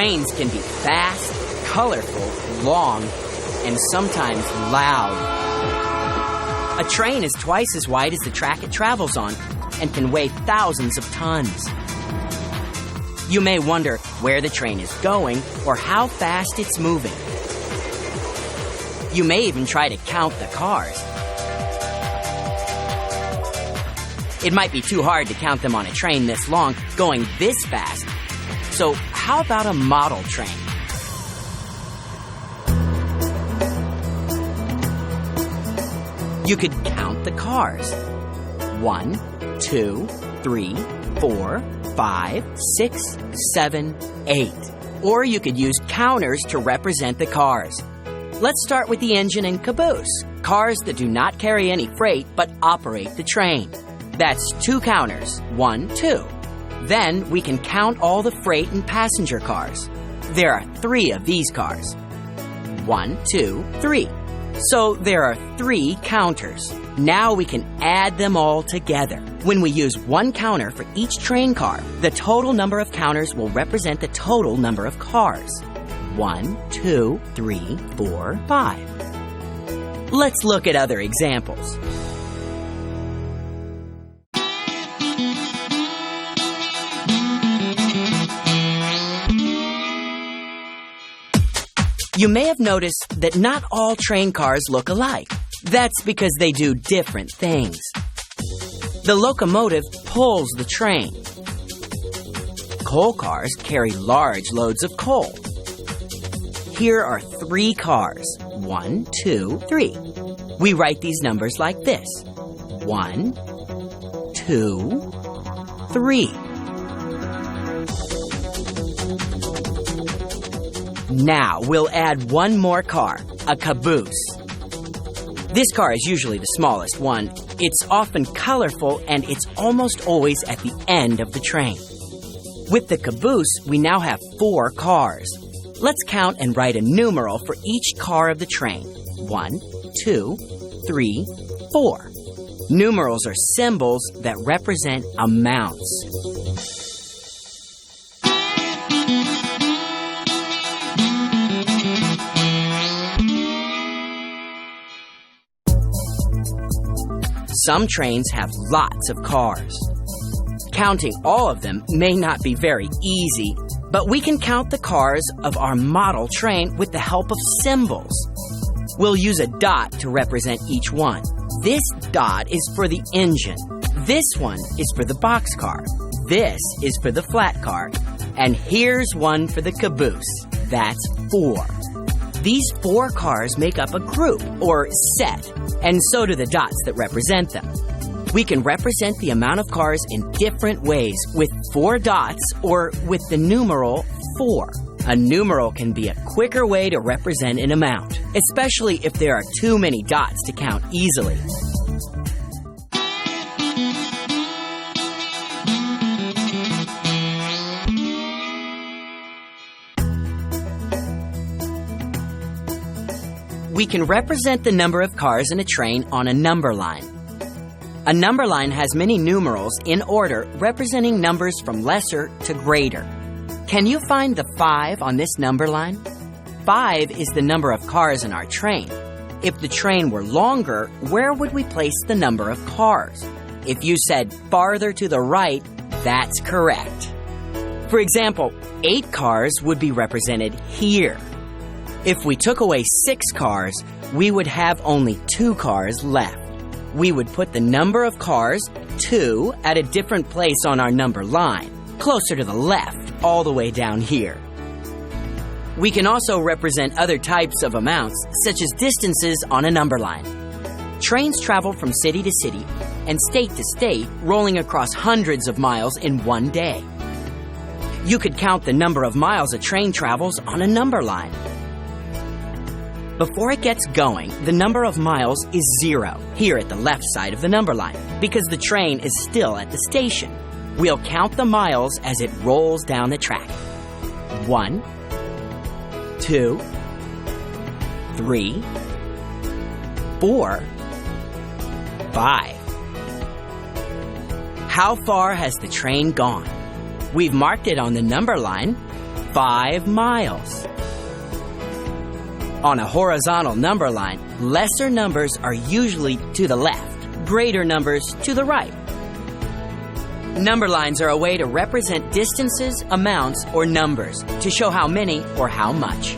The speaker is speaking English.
Trains can be fast, colorful, long, and sometimes loud. A train is twice as wide as the track it travels on and can weigh thousands of tons. You may wonder where the train is going or how fast it's moving. You may even try to count the cars. It might be too hard to count them on a train this long, going this fast. So how about a model train? You could count the cars. 1, 2, 3, 4, 5, 6, 7, 8. Or you could use counters to represent the cars. Let's start with the engine and caboose, cars that do not carry any freight but operate the train. That's 2 counters, 1, 2. Then we can count all the freight and passenger cars. There are 3 of these cars. 1, 2, 3. So there are 3 counters. Now we can add them all together. When we use 1 counter for each train car, the total number of counters will represent the total number of cars. 1, 2, 3, 4, 5. Let's look at other examples. You may have noticed that not all train cars look alike. That's because they do different things. The locomotive pulls the train. Coal cars carry large loads of coal. Here are 3 cars. 1, 2, 3. We write these numbers like this. 1, 2, 3. Now we'll add 1 more car, a caboose. This car is usually the smallest one. It's often colorful and it's almost always at the end of the train. With the caboose, we now have 4 cars. Let's count and write a numeral for each car of the train. 1, 2, 3, 4. Numerals are symbols that represent amounts. Some trains have lots of cars. Counting all of them may not be very easy, but we can count the cars of our model train with the help of symbols. We'll use a dot to represent each one. This dot is for the engine. This one is for the boxcar. This is for the flat car. And here's one for the caboose. That's 4. These 4 cars make up a group, or set, and so do the dots that represent them. We can represent the amount of cars in different ways with 4 dots or with the numeral 4. A numeral can be a quicker way to represent an amount, especially if there are too many dots to count easily. We can represent the number of cars in a train on a number line. A number line has many numerals in order representing numbers from lesser to greater. Can you find the 5 on this number line? 5 is the number of cars in our train. If the train were longer, where would we place the number of cars? If you said farther to the right, that's correct. For example, 8 cars would be represented here. If we took away 6 cars, we would have only 2 cars left. We would put the number of cars, 2, at a different place on our number line, closer to the left, all the way down here. We can also represent other types of amounts, such as distances on a number line. Trains travel from city to city and state to state, rolling across hundreds of miles in one day. You could count the number of miles a train travels on a number line. Before it gets going, the number of miles is 0 here at the left side of the number line because the train is still at the station. We'll count the miles as it rolls down the track. 1, 2, 3, 4, 5. How far has the train gone? We've marked it on the number line 5 miles. On a horizontal number line, lesser numbers are usually to the left, greater numbers to the right. Number lines are a way to represent distances, amounts, or numbers to show how many or how much.